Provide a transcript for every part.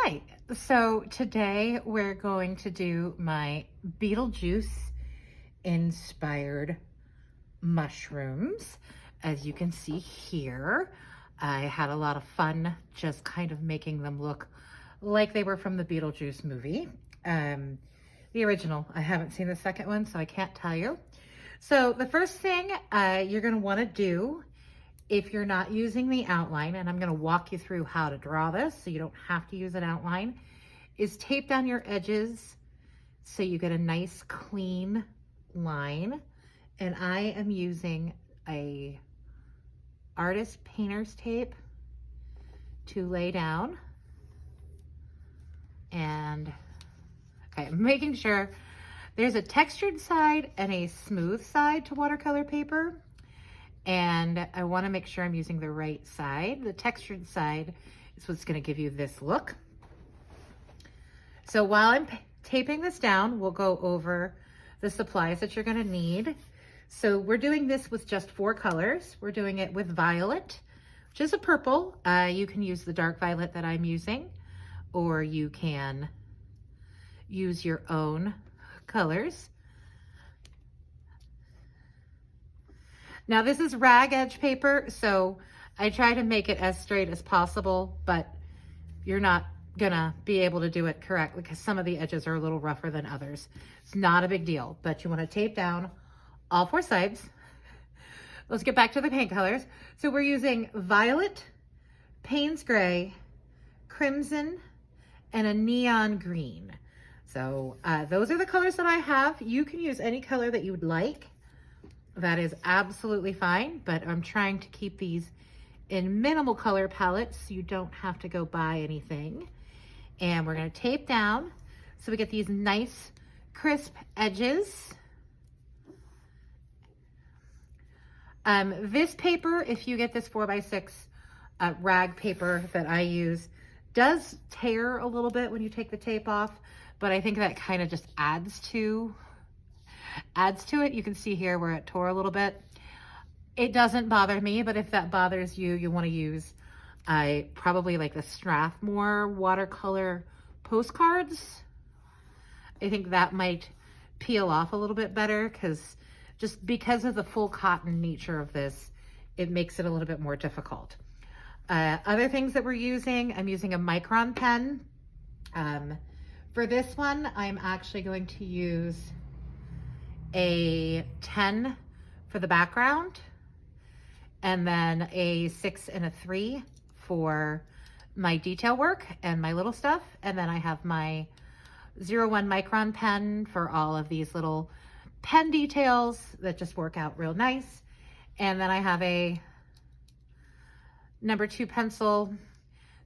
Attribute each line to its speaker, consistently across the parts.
Speaker 1: Hi, so today we're going to do my Beetlejuice inspired mushrooms. As you can see here, I had a lot of fun just kind of making them look like they were from the Beetlejuice movie. The original. I haven't seen the second one, so I can't tell you. So the first thing you're going to want to do, if you're not using the outline, and I'm going to walk you through how to draw this so you don't have to use an outline, is tape down your edges so you get a nice clean line. And I am using a artist painter's tape to lay down. And okay, I'm making sure there's a textured side and a smooth side to watercolor paper. And I want to make sure I'm using the right side. The textured side is what's going to give you this look. So while I'm taping this down, we'll go over the supplies that you're going to need. So we're doing this with just 4 colors. We're doing it with violet, which is a purple. You can use the dark violet that I'm using, or you can use your own colors. Now this is rag edge paper, so I try to make it as straight as possible, but you're not gonna be able to do it correctly because some of the edges are a little rougher than others. It's not a big deal, but you wanna tape down all 4 sides. Let's get back to the paint colors. So we're using violet, Paynes Gray, crimson, and a neon green. So those are the colors that I have. You can use any color that you would like. That is absolutely fine, but I'm trying to keep these in minimal color palettes so you don't have to go buy anything. And we're gonna tape down so we get these nice crisp edges. This paper, if you get this 4x6 rag paper that I use, does tear a little bit when you take the tape off, but I think that kind of just adds to it. You can see here where it tore a little bit. It doesn't bother me, but if that bothers you, you want to use probably like the Strathmore watercolor postcards. I think that might peel off a little bit better because of the full cotton nature of this, it makes it a little bit more difficult. Other things that we're using, I'm using a Micron pen. For this one, I'm actually going to use a 10 for the background, and then a 6 and a 3 for my detail work and my little stuff. And then I have my 01 Micron pen for all of these little pen details that just work out real nice. And then I have a number 2 pencil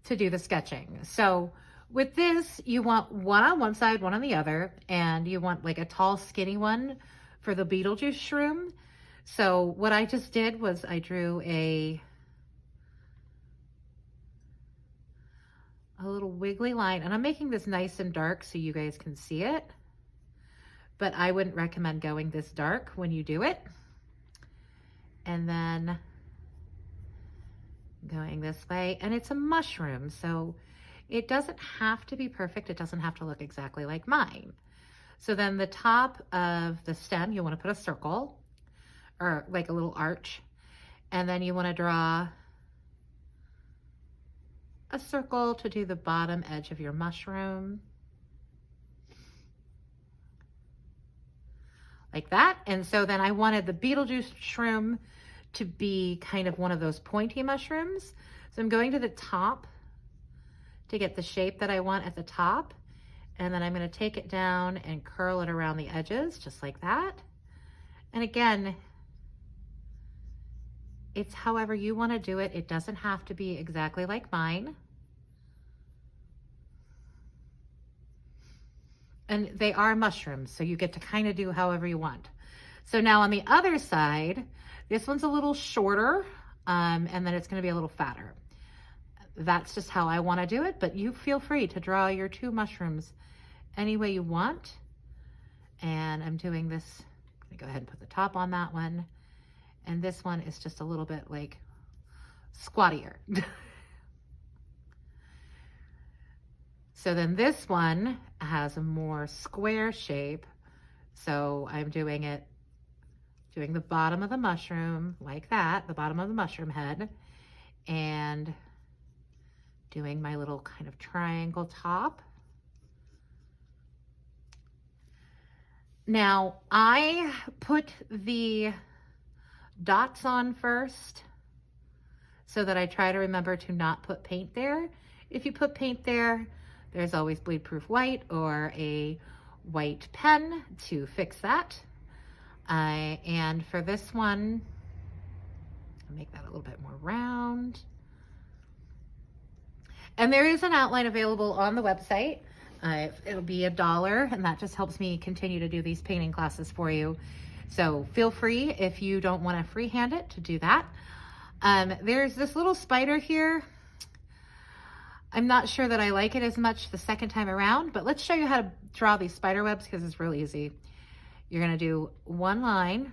Speaker 1: to do the sketching. So with this, you want one on one side, one on the other, and you want like a tall, skinny one for the Beetlejuice shroom. So what I just did was I drew a little wiggly line, and I'm making this nice and dark so you guys can see it, but I wouldn't recommend going this dark when you do it. And then going this way, and it's a mushroom, so it doesn't have to be perfect. It doesn't have to look exactly like mine. So then the top of the stem, you want to put a circle or like a little arch. And then you want to draw a circle to do the bottom edge of your mushroom. Like that. And so then I wanted the Beetlejuice shroom to be kind of one of those pointy mushrooms. So I'm going to the top to get the shape that I want at the top. And then I'm going to take it down and curl it around the edges, just like that. And again, it's however you want to do it. It doesn't have to be exactly like mine. And they are mushrooms, so you get to kind of do however you want. So now on the other side, this one's a little shorter, and then it's going to be a little fatter. That's just how I want to do it, but you feel free to draw your 2 mushrooms any way you want. And I'm doing this, I'm gonna go ahead and put the top on that one. And this one is just a little bit like squattier. So then this one has a more square shape. So I'm doing the bottom of the mushroom like that, the bottom of the mushroom head, and doing my little kind of triangle top. Now I put the dots on first so that I try to remember to not put paint there. If you put paint there, there's always bleed proof white or a white pen to fix that. And for this one, I'll make that a little bit more round. And there is an outline available on the website. It'll be $1, and that just helps me continue to do these painting classes for you. So feel free, if you don't want to freehand it, to do that. There's this little spider here. I'm not sure that I like it as much the second time around, but let's show you how to draw these spider webs because it's real easy. You're going to do one line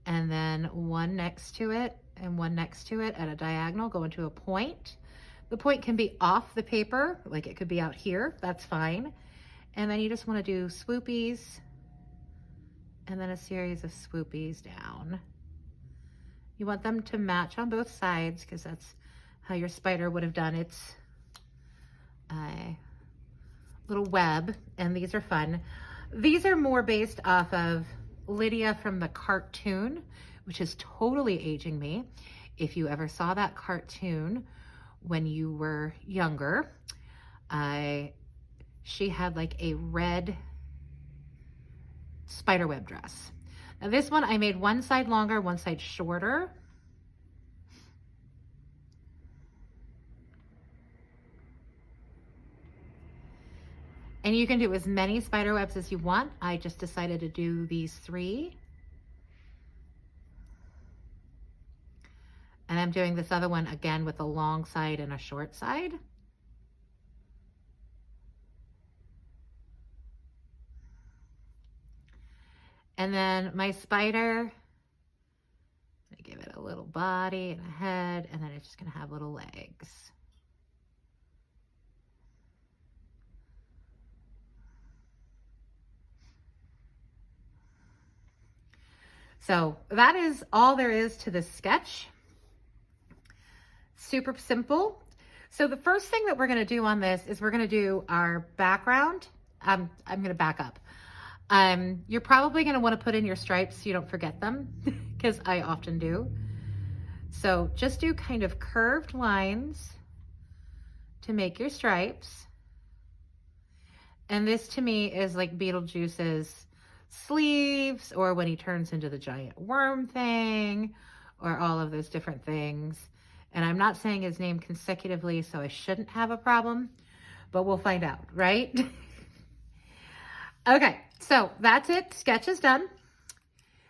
Speaker 1: and then one next to it and one next to it at a diagonal, go into a point. The point can be off the paper, like it could be out here, that's fine. And then you just want to do swoopies and then a series of swoopies down. You want them to match on both sides because that's how your spider would have done its little web, and these are fun. These are more based off of Lydia from the cartoon, which is totally aging me. If you ever saw that cartoon when you were younger, she had like a red spiderweb dress. Now this one, I made one side longer, one side shorter. And you can do as many spider webs as you want. I just decided to do these 3. And I'm doing this other one again with a long side and a short side. And then my spider, I give it a little body and a head, and then it's just gonna have little legs. So that is all there is to this sketch. Super simple. So the first thing that we're going to do on this is we're going to do our background. I'm going to back up. You're probably going to want to put in your stripes so you don't forget them because I often do. So just do kind of curved lines to make your stripes. And this to me is like Beetlejuice's sleeves, or when he turns into the giant worm thing, or all of those different things. And I'm not saying his name consecutively, so I shouldn't have a problem, but we'll find out, right? Okay, so that's it. Sketch is done.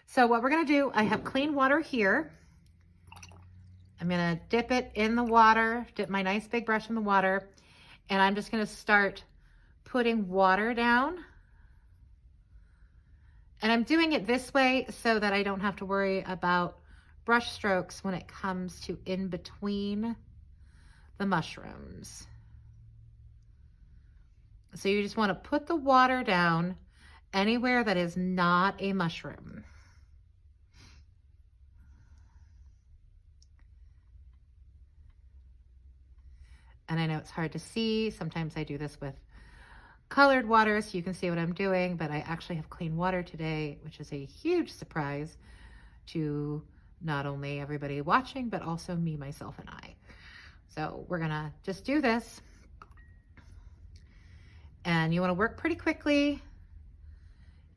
Speaker 1: So what we're gonna do, I have clean water here. I'm gonna dip it in the water, dip my nice big brush in the water, and I'm just gonna start putting water down. And I'm doing it this way so that I don't have to worry about brush strokes when it comes to in between the mushrooms. So you just want to put the water down anywhere that is not a mushroom. And I know it's hard to see. Sometimes I do this with colored water so you can see what I'm doing, but I actually have clean water today, which is a huge surprise to not only everybody watching, but also me, myself, and I. So we're gonna just do this. And you wanna work pretty quickly,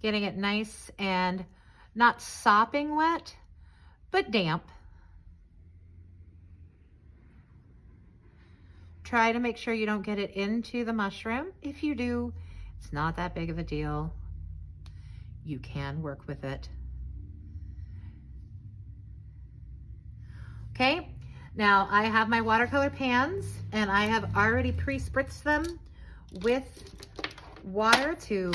Speaker 1: getting it nice and not sopping wet, but damp. Try to make sure you don't get it into the mushroom. If you do, it's not that big of a deal. You can work with it. Okay, now I have my watercolor pans and I have already pre-spritzed them with water to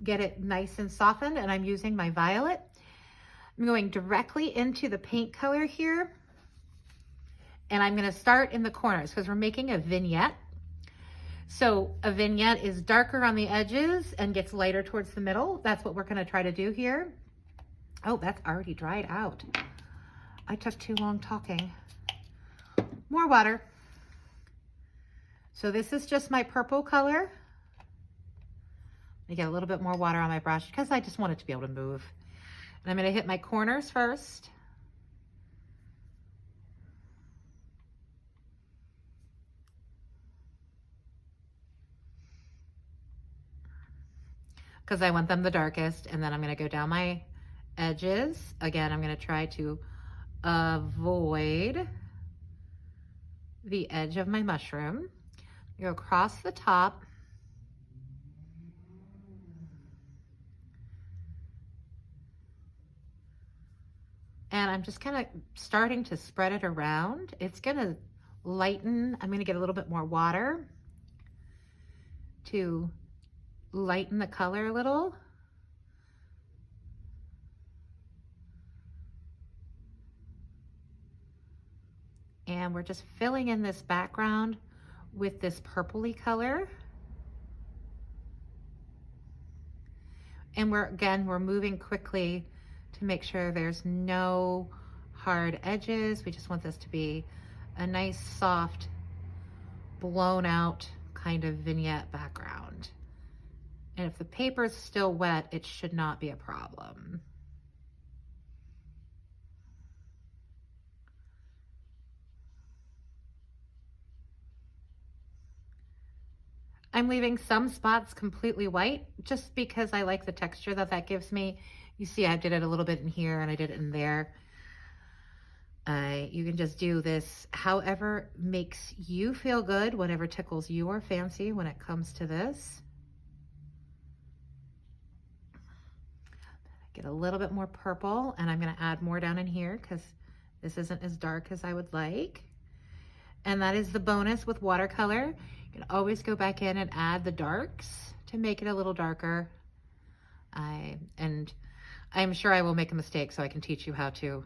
Speaker 1: get it nice and softened, and I'm using my violet. I'm going directly into the paint color here. And I'm gonna start in the corners because we're making a vignette. So a vignette is darker on the edges and gets lighter towards the middle. That's what we're going to try to do here. Oh, that's already dried out. I took too long talking. More water. So this is just my purple color. I get a little bit more water on my brush because I just want it to be able to move. And I'm going to hit my corners first. Because I want them the darkest. And then I'm going to go down my edges. Again, I'm going to try to avoid the edge of my mushroom. Go across the top. And I'm just kind of starting to spread it around. It's going to lighten. I'm going to get a little bit more water to lighten the color a little. And we're just filling in this background with this purpley color. And we're moving quickly to make sure there's no hard edges. We just want this to be a nice, soft, blown out kind of vignette background. And if the paper's still wet, it should not be a problem. I'm leaving some spots completely white just because I like the texture that that gives me. You see, I did it a little bit in here and I did it in there. You can just do this however makes you feel good, whatever tickles your fancy when it comes to this. Get a little bit more purple, and I'm going to add more down in here because this isn't as dark as I would like. And that is the bonus with watercolor. You can always go back in and add the darks to make it a little darker. And I'm sure I will make a mistake, so I can teach you how to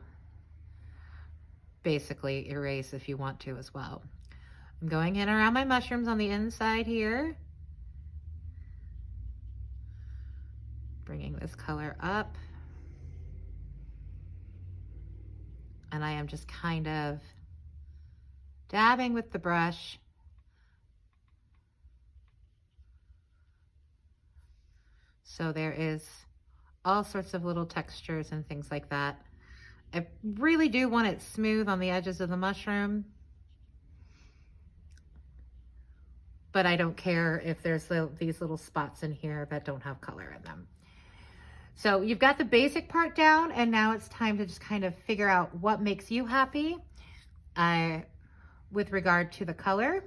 Speaker 1: basically erase if you want to as well. I'm going in around my mushrooms on the inside here. Bringing this color up. And I am just kind of dabbing with the brush. So there is all sorts of little textures and things like that. I really do want it smooth on the edges of the mushroom, but I don't care if there's these little spots in here that don't have color in them. So you've got the basic part down, and now it's time to just kind of figure out what makes you happy with regard to the color.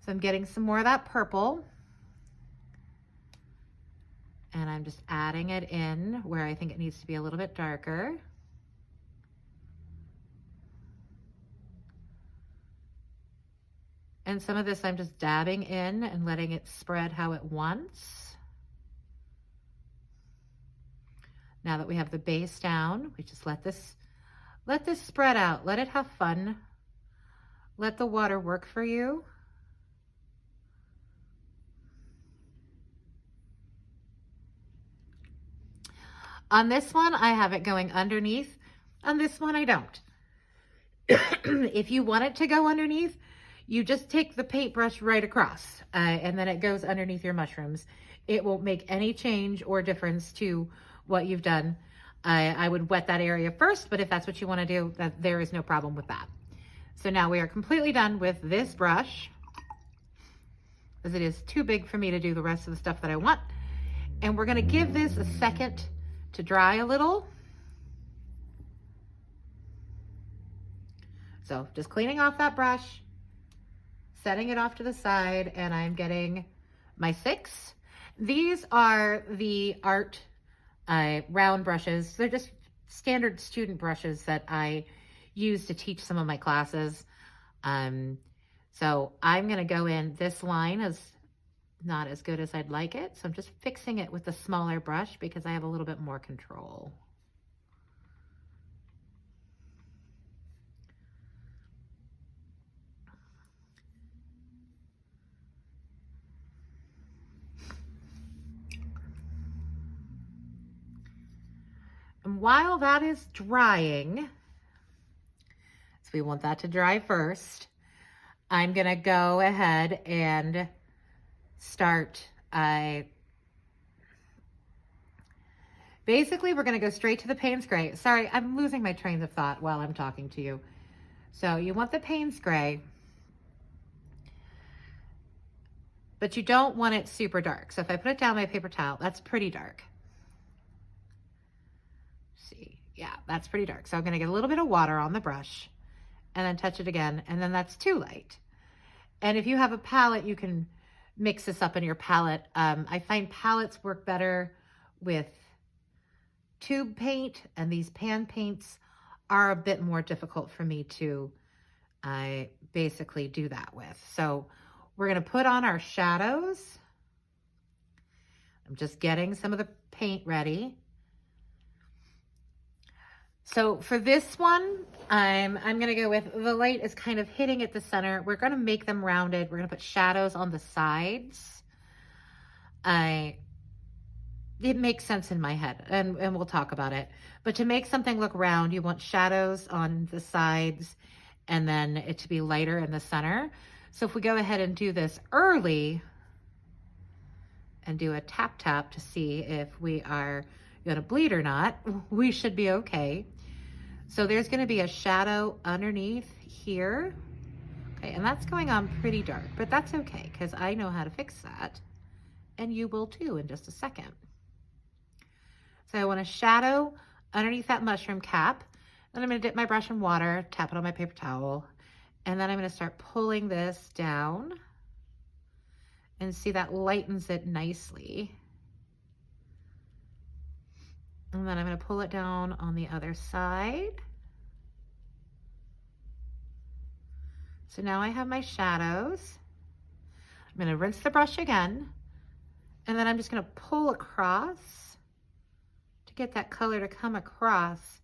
Speaker 1: So I'm getting some more of that purple, and I'm just adding it in where I think it needs to be a little bit darker. And some of this I'm just dabbing in and letting it spread how it wants. Now that we have the base down, we just let this spread out. Let it have fun. Let the water work for you. On this one, I have it going underneath. On this one, I don't. If you want it to go underneath, you just take the paintbrush right across, and then it goes underneath your mushrooms. It won't make any change or difference to what you've done. I would wet that area first, but if that's what you want to do, there is no problem with that. So now we are completely done with this brush, as it is too big for me to do the rest of the stuff that I want. And we're going to give this a second to dry a little. So just cleaning off that brush, setting it off to the side, and I'm getting my 6. These are the art round brushes. They're just standard student brushes that I use to teach some of my classes. So I'm going to go in. This line is not as good as I'd like it, so I'm just fixing it with a smaller brush because I have a little bit more control. while that is drying, so we want that to dry first, I'm gonna go ahead and start, basically we're gonna go straight to the Paynes Gray. Sorry, I'm losing my train of thought while I'm talking to you. So you want the Paynes Gray, but you don't want it super dark. So if I put it down my paper towel, that's pretty dark. See, yeah, that's pretty dark. So I'm gonna get a little bit of water on the brush and then touch it again, and then that's too light. And if you have a palette, you can mix this up in your palette. I find palettes work better with tube paint, and these pan paints are a bit more difficult for me to basically do that with. So we're gonna put on our shadows. I'm just getting some of the paint ready. So for this one, I'm gonna go with, the light is kind of hitting at the center. We're gonna make them rounded. We're gonna put shadows on the sides. It makes sense in my head, and we'll talk about it. But to make something look round, you want shadows on the sides and then it to be lighter in the center. So if we go ahead and do this early and do a tap tap to see if we are gonna bleed or not, we should be okay. So there's gonna be a shadow underneath here. Okay, and that's going on pretty dark, but that's okay because I know how to fix that, and you will too in just a second. So I want a shadow underneath that mushroom cap. Then I'm gonna dip my brush in water, tap it on my paper towel, and then I'm gonna start pulling this down, and see that lightens it nicely. And then I'm gonna pull it down on the other side. So now I have my shadows. I'm gonna rinse the brush again, and then I'm just gonna pull across to get that color to come across,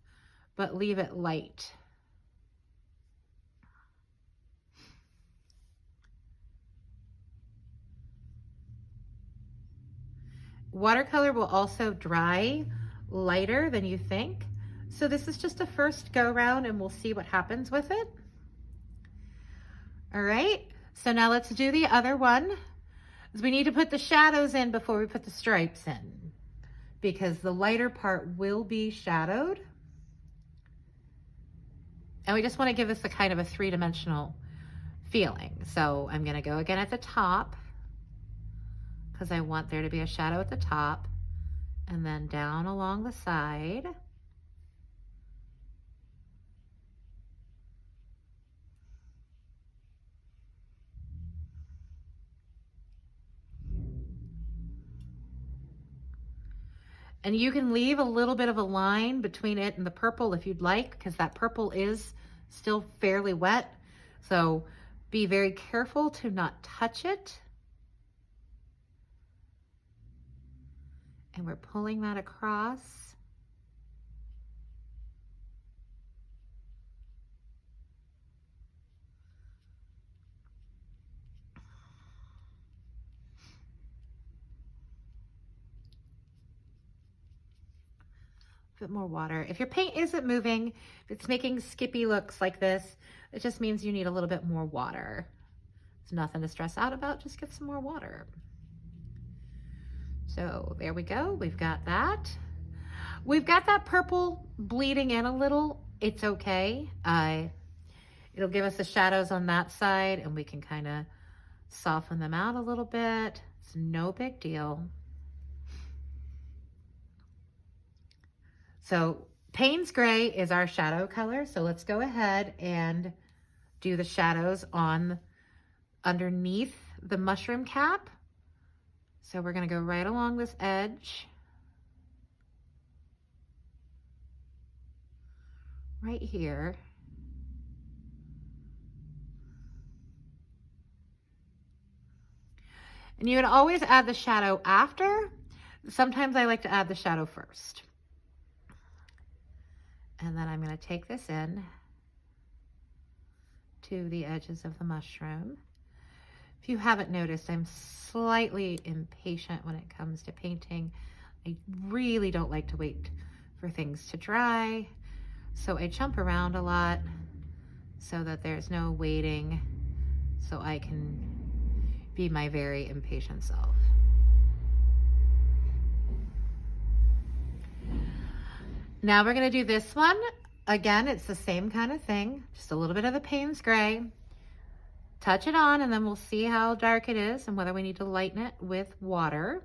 Speaker 1: but leave it light. Watercolor will also dry lighter than you think. So this is just a first go round, and we'll see what happens with it. All right, so now let's do the other one. We need to put the shadows in before we put the stripes in, because the lighter part will be shadowed. And we just want to give this a kind of a three-dimensional feeling. So I'm gonna go again at the top, because I want there to be a shadow at the top, and then down along the side. And you can leave a little bit of a line between it and the purple if you'd like, because that purple is still fairly wet. So be very careful to not touch it. And we're pulling that across. A bit more water. If your paint isn't moving, if it's making skippy looks like this, it just means you need a little bit more water. It's nothing to stress out about, just get some more water. So there we go, we've got that. We've got that purple bleeding in a little, it's okay. It'll give us the shadows on that side, and we can kind of soften them out a little bit. It's no big deal. So Paynes Gray is our shadow color. So let's go ahead and do the shadows on underneath the mushroom cap. So we're going to go right along this edge. Right here. And you would always add the shadow after. Sometimes I like to add the shadow first. And then I'm going to take this in to the edges of the mushroom. If you haven't noticed, I'm slightly impatient when it comes to painting. I really don't like to wait for things to dry. So I jump around a lot so that there's no waiting, so I can be my very impatient self. Now we're gonna do this one. Again, it's the same kind of thing, just a little bit of the Paynes Gray. Touch it on, and then we'll see how dark it is and whether we need to lighten it with water.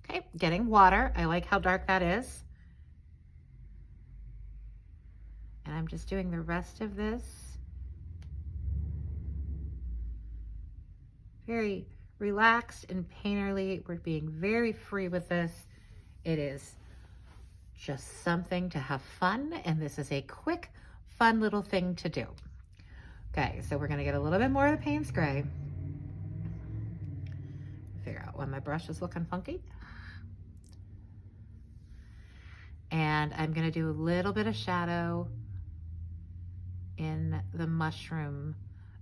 Speaker 1: Okay, getting water. I like how dark that is. And I'm just doing the rest of this. Very relaxed and painterly. We're being very free with this. It is just something to have fun, and this is a quick, fun little thing to do. Okay, so we're gonna get a little bit more of the Paynes Gray. Figure out when my brush is looking funky. And I'm gonna do a little bit of shadow in the mushroom,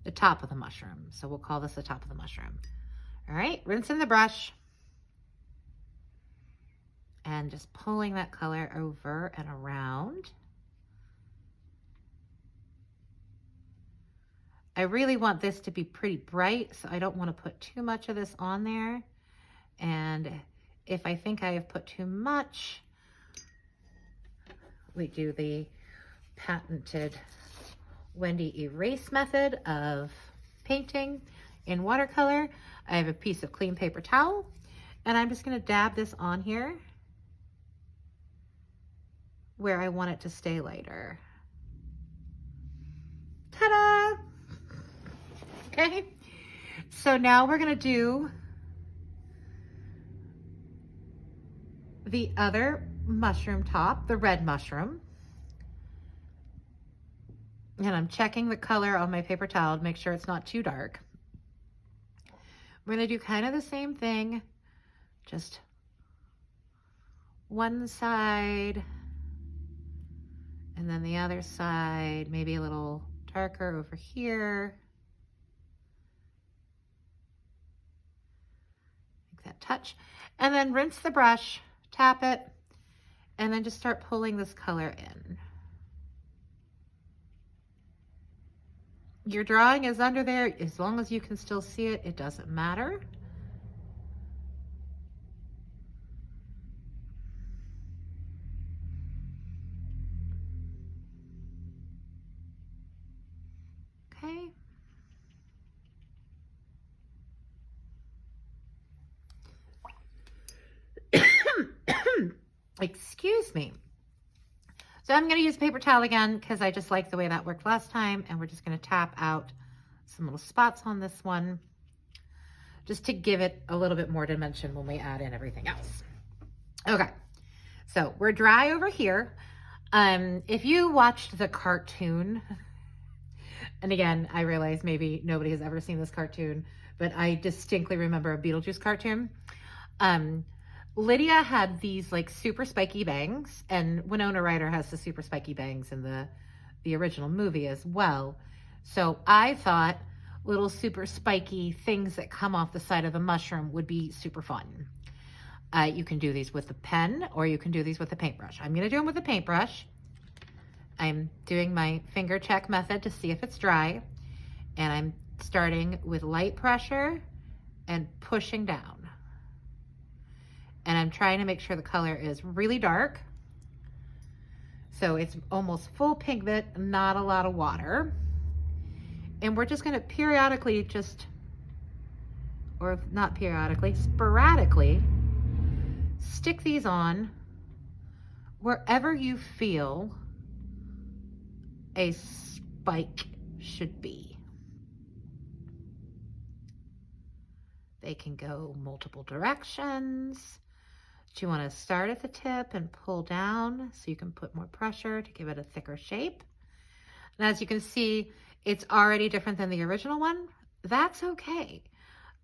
Speaker 1: the top of the mushroom. So we'll call this the top of the mushroom. All right, rinsing the brush and just pulling that color over and around. I really want this to be pretty bright, so I don't want to put too much of this on there. And if I think I have put too much, we do the patented Wendy erase method of painting in watercolor. I have a piece of clean paper towel, and I'm just going to dab this on here where I want it to stay lighter. Ta-da! Okay, so now we're going to do the other mushroom top, the red mushroom. And I'm checking the color on my paper towel to make sure it's not too dark. We're going to do kind of the same thing, just one side and then the other side, maybe a little darker over here. Make that touch. And then rinse the brush, tap it, and then just start pulling this color in. Your drawing is under there. As long as you can still see it, it doesn't matter. Okay. Excuse me. So I'm going to use paper towel again because I just like the way that worked last time, and we're just going to tap out some little spots on this one just to give it a little bit more dimension when we add in everything else. Okay, so we're dry over here. If you watched the cartoon, and again, I realize maybe nobody has ever seen this cartoon, but I distinctly remember a Beetlejuice cartoon. Lydia had these like super spiky bangs, and Winona Ryder has the super spiky bangs in the original movie as well. So I thought little super spiky things that come off the side of the mushroom would be super fun. You can do these with the pen, or you can do these with the paintbrush. I'm going to do them with the paintbrush. I'm doing my finger check method to see if it's dry, and I'm starting with light pressure and pushing down. And I'm trying to make sure the color is really dark. So it's almost full pigment, not a lot of water. And we're just gonna periodically or not periodically, sporadically stick these on wherever you feel a spike should be. They can go multiple directions. Do you want to start at the tip and pull down so you can put more pressure to give it a thicker shape? And as you can see, it's already different than the original one. That's okay.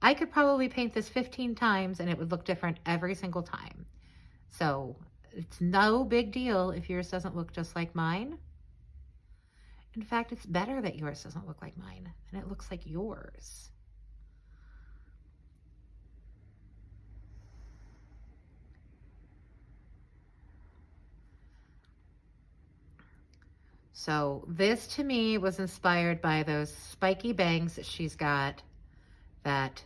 Speaker 1: I could probably paint this 15 times and it would look different every single time. So it's no big deal if yours doesn't look just like mine. In fact, it's better that yours doesn't look like mine and it looks like yours. So this to me was inspired by those spiky bangs that she's got that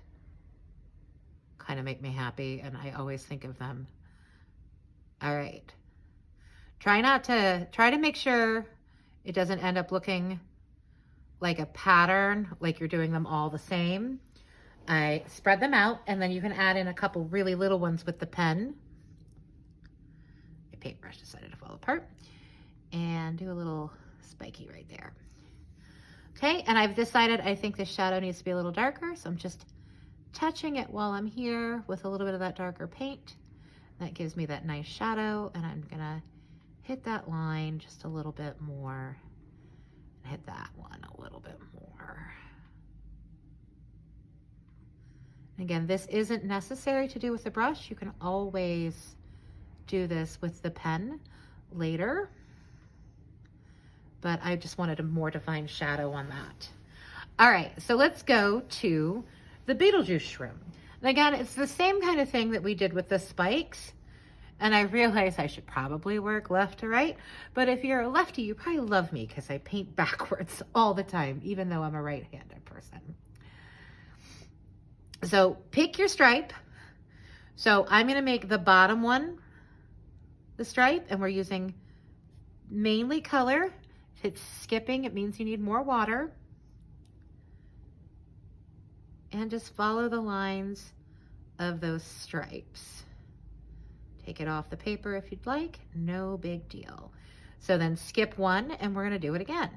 Speaker 1: kind of make me happy, and I always think of them. All right. Try to make sure it doesn't end up looking like a pattern, like you're doing them all the same. I spread them out, and then you can add in a couple really little ones with the pen. My paintbrush decided to fall apart. And do a little spiky right there. Okay, and I've decided I think the shadow needs to be a little darker, so I'm just touching it while I'm here with a little bit of that darker paint. That gives me that nice shadow, and I'm gonna hit that line just a little bit more, and hit that one a little bit more. Again, this isn't necessary to do with the brush. You can always do this with the pen later, but I just wanted a more defined shadow on that. All right, so let's go to the Beetleshroom. And again, it's the same kind of thing that we did with the spikes. And I realize I should probably work left to right, but if you're a lefty, you probably love me because I paint backwards all the time, even though I'm a right-handed person. So pick your stripe. So I'm gonna make the bottom one the stripe, and we're using mainly color. If it's skipping, it means you need more water. And just follow the lines of those stripes. Take it off the paper if you'd like, no big deal. So then skip one, and we're gonna do it again.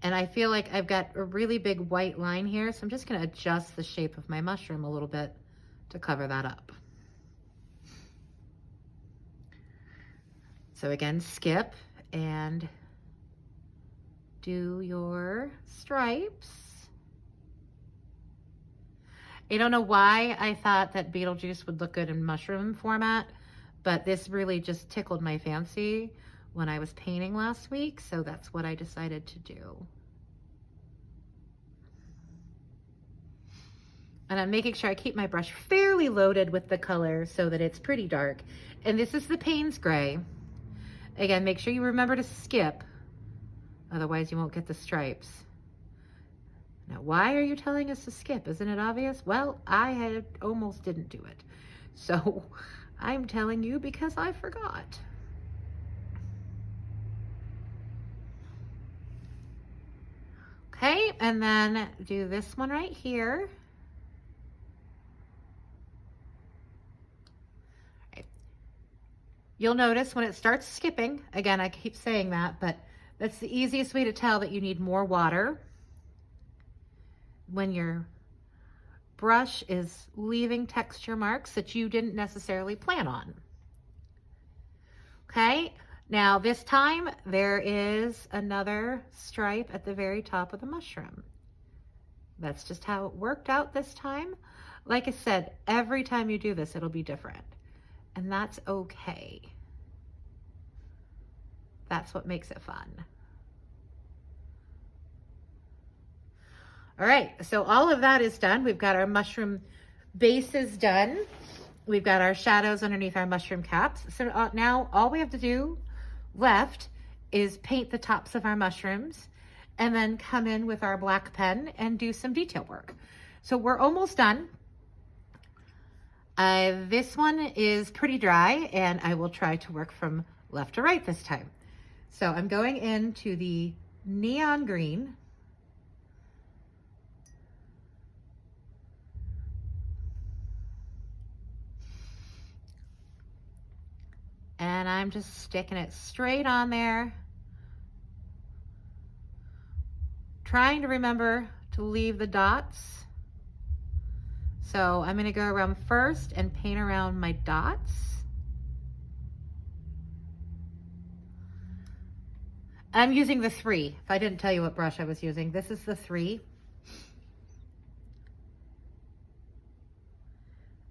Speaker 1: And I feel like I've got a really big white line here, so I'm just gonna adjust the shape of my mushroom a little bit to cover that up. So again, skip and do your stripes. I don't know why I thought that Beetlejuice would look good in mushroom format, but this really just tickled my fancy when I was painting last week, so that's what I decided to do. And I'm making sure I keep my brush fairly loaded with the color so that it's pretty dark. And this is the Paynes Gray. Again, make sure you remember to skip, otherwise you won't get the stripes. Now, why are you telling us to skip? Isn't it obvious? Well, I almost didn't do it. So I'm telling you because I forgot. Okay, and then do this one right here. You'll notice when it starts skipping, again, I keep saying that, but that's the easiest way to tell that you need more water. When your brush is leaving texture marks that you didn't necessarily plan on. Okay, now this time there is another stripe at the very top of the mushroom. That's just how it worked out this time. Like I said, every time you do this, it'll be different. And that's okay. That's what makes it fun. All right, so all of that is done. We've got our mushroom bases done. We've got our shadows underneath our mushroom caps. So now all we have to do left is paint the tops of our mushrooms and then come in with our black pen and do some detail work. So we're almost done. This one is pretty dry, and I will try to work from left to right this time. So I'm going into the neon green. And I'm just sticking it straight on there. Trying to remember to leave the dots. So I'm gonna go around first and paint around my dots. I'm using the 3. If I didn't tell you what brush I was using, this is the 3.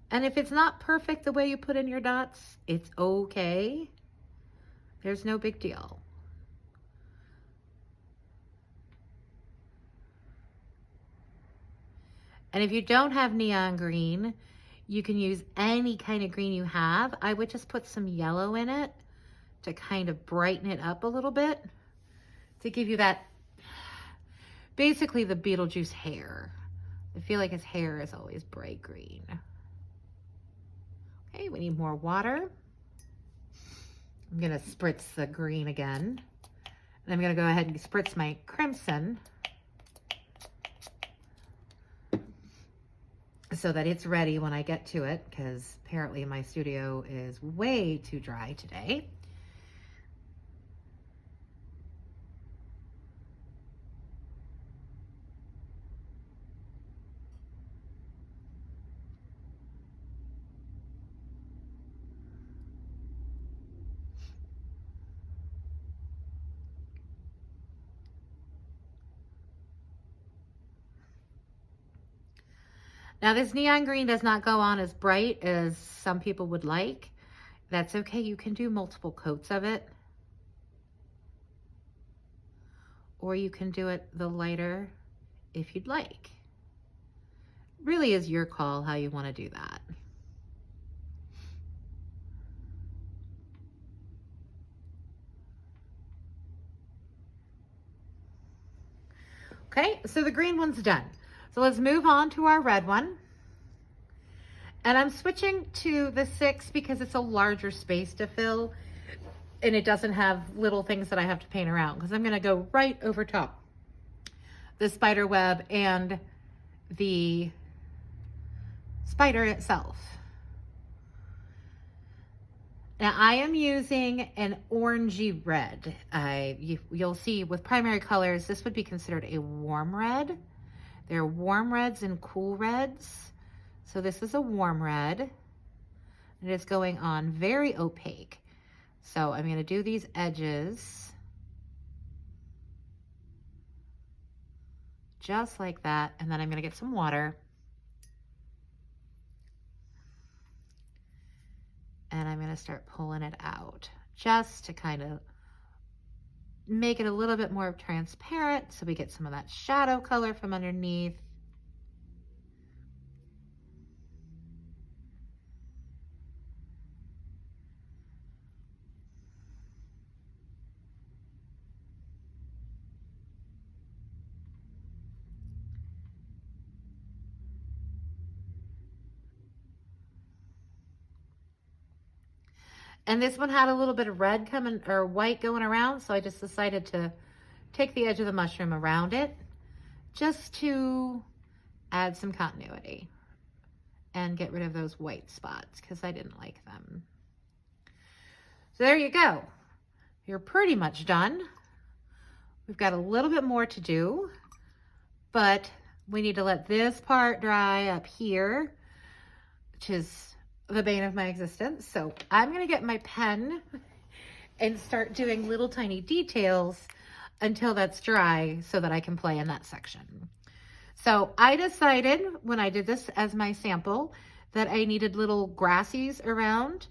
Speaker 1: And if it's not perfect the way you put in your dots, it's okay. There's no big deal. And if you don't have neon green, you can use any kind of green you have. I would just put some yellow in it to kind of brighten it up a little bit, to give you that, basically the Beetlejuice hair. I feel like his hair is always bright green. Okay, we need more water. I'm gonna spritz the green again. And I'm gonna go ahead and spritz my crimson so that it's ready when I get to it, because apparently my studio is way too dry today. Now this neon green does not go on as bright as some people would like. That's okay, you can do multiple coats of it. Or you can do it the lighter if you'd like. Really is your call how you want to do that. Okay, so the green one's done. So let's move on to our red one. And I'm switching to the 6 because it's a larger space to fill and it doesn't have little things that I have to paint around, because I'm gonna go right over top the spider web and the spider itself. Now I am using an orangey red. You'll see with primary colors, this would be considered a warm red. There are warm reds and cool reds. So this is a warm red. It is going on very opaque. So I'm gonna do these edges just like that. And then I'm gonna get some water. And I'm gonna start pulling it out just to kind of make it a little bit more transparent so we get some of that shadow color from underneath. And this one had a little bit of red coming, or white going around, so I just decided to take the edge of the mushroom around it just to add some continuity and get rid of those white spots because I didn't like them. So there you go. You're pretty much done. We've got a little bit more to do, but we need to let this part dry up here, which is the bane of my existence. So I'm gonna get my pen and start doing little tiny details until that's dry so that I can play in that section. So I decided when I did this as my sample that I needed little grassies around.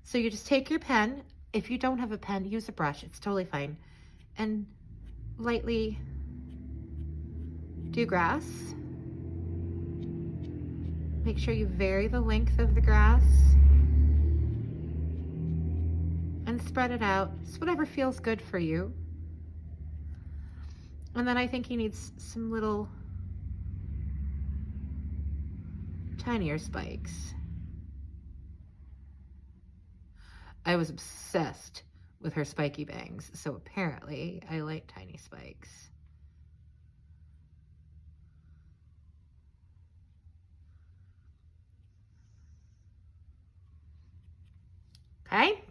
Speaker 1: So you just take your pen. If you don't have a pen, use a brush. It's totally fine. And lightly do grass. Make sure you vary the length of the grass and spread it out. It's whatever feels good for you. And then I think he needs some little tinier spikes. I was obsessed with her spiky bangs, so apparently I like tiny spikes. Okay,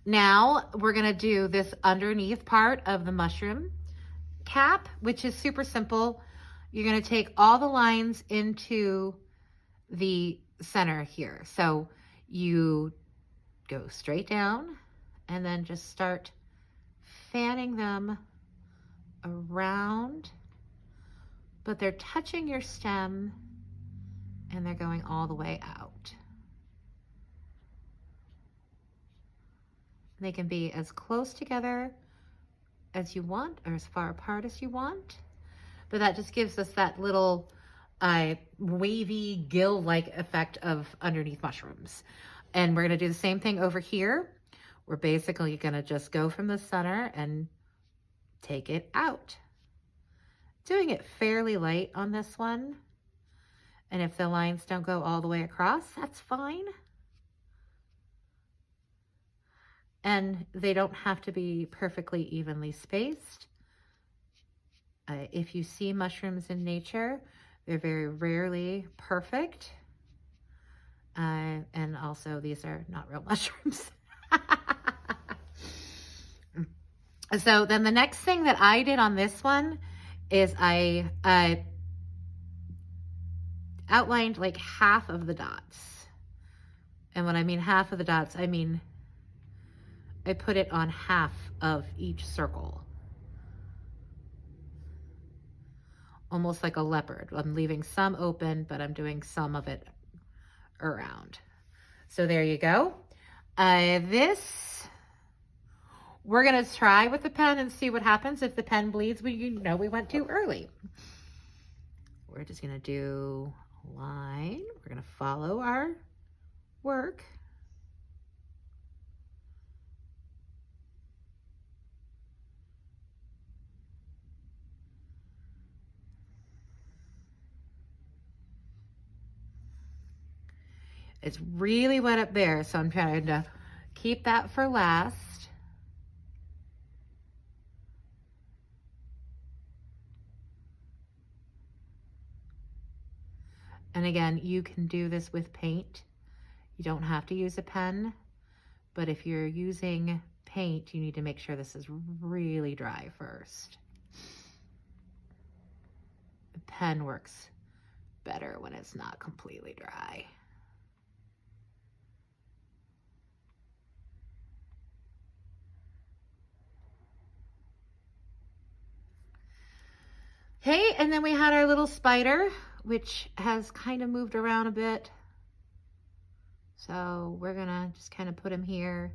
Speaker 1: now we're gonna do this underneath part of the mushroom cap, which is super simple. You're gonna take all the lines into the center here. So you go straight down and then just start fanning them around, but they're touching your stem and they're going all the way out. They can be as close together as you want or as far apart as you want, but that just gives us that little wavy gill-like effect of underneath mushrooms. And we're gonna do the same thing over here. We're basically gonna just go from the center and take it out. Doing it fairly light on this one. And if the lines don't go all the way across, that's fine. And they don't have to be perfectly evenly spaced. If you see mushrooms in nature, they're very rarely perfect. And also these are not real mushrooms. So then the next thing that I did on this one is I outlined like half of the dots. And when I mean half of the dots, I mean I put it on half of each circle. Almost like a leopard. I'm leaving some open, but I'm doing some of it around. So there you go. This, we're gonna try with the pen and see what happens. If the pen bleeds, we went too early. We're just gonna do a line. We're gonna follow our work. It's really wet up there, so I'm trying to keep that for last. And again, you can do this with paint. You don't have to use a pen, but if you're using paint, you need to make sure this is really dry first. The pen works better when it's not completely dry. Okay, and then we had our little spider, which has kind of moved around a bit. So we're gonna just kind of put him here.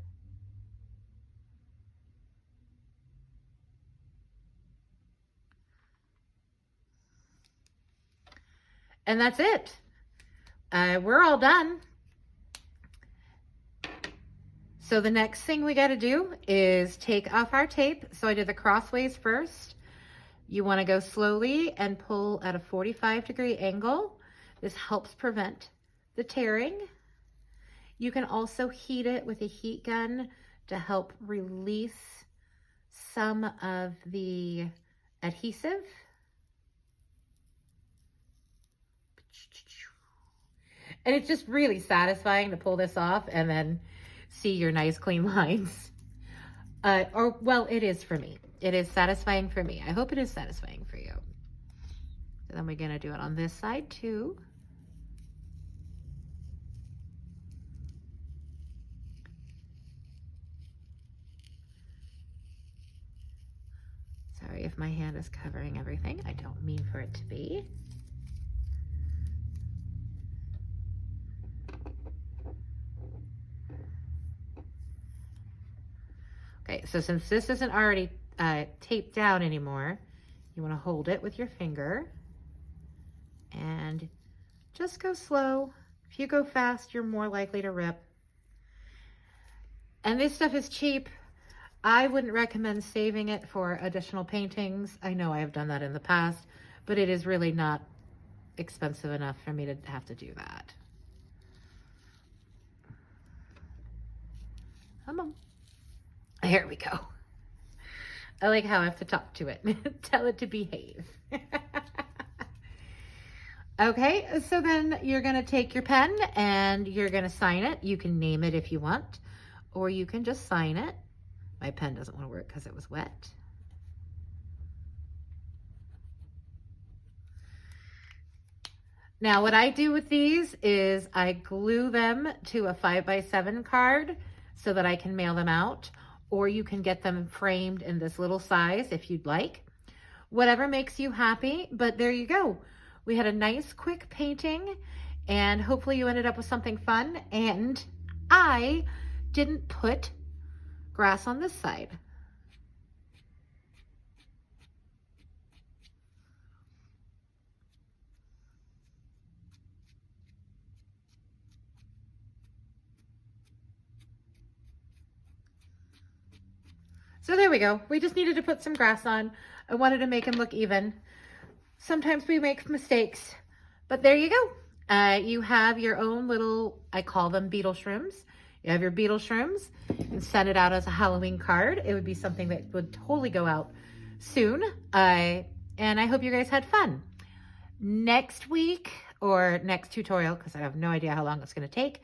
Speaker 1: And that's it. We're all done. So the next thing we gotta do is take off our tape. So I did the crossways first. You wanna go slowly and pull at a 45-degree angle. This helps prevent the tearing. You can also heat it with a heat gun to help release some of the adhesive. And it's just really satisfying to pull this off and then see your nice clean lines. Well, it is for me. It is satisfying for me. I hope it is satisfying for you. So then we're gonna do it on this side too. Sorry if my hand is covering everything. I don't mean for it to be. Okay, so since this isn't already taped down anymore, you want to hold it with your finger and just go slow. If you go fast, you're more likely to rip. And this stuff is cheap. I wouldn't recommend saving it for additional paintings. I know I have done that in the past, but it is really not expensive enough for me to have to do that. Come on. Here we go. I like how I have to talk to it. Tell it to behave. Okay, so then you're gonna take your pen and you're gonna sign it. You can name it if you want, or you can just sign it. My pen doesn't want to work because it was wet. Now what I do with these is I glue them to a 5x7 card so that I can mail them out, or you can get them framed in this little size if you'd like. Whatever makes you happy, but there you go. We had a nice quick painting, and hopefully you ended up with something fun. And I didn't put grass on this side. So there we go. We just needed to put some grass on. I wanted to make them look even. Sometimes we make mistakes, but there you go. You have your own little, I call them Beetleshrooms. You have your Beetleshrooms and send it out as a Halloween card. It would be something that would totally go out soon. And I hope you guys had fun. Next week, or next tutorial, because I have no idea how long it's going to take,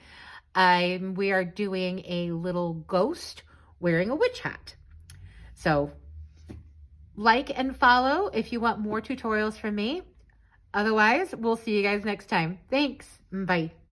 Speaker 1: we are doing a little ghost wearing a witch hat. So like and follow if you want more tutorials from me. Otherwise, we'll see you guys next time. Thanks. Bye.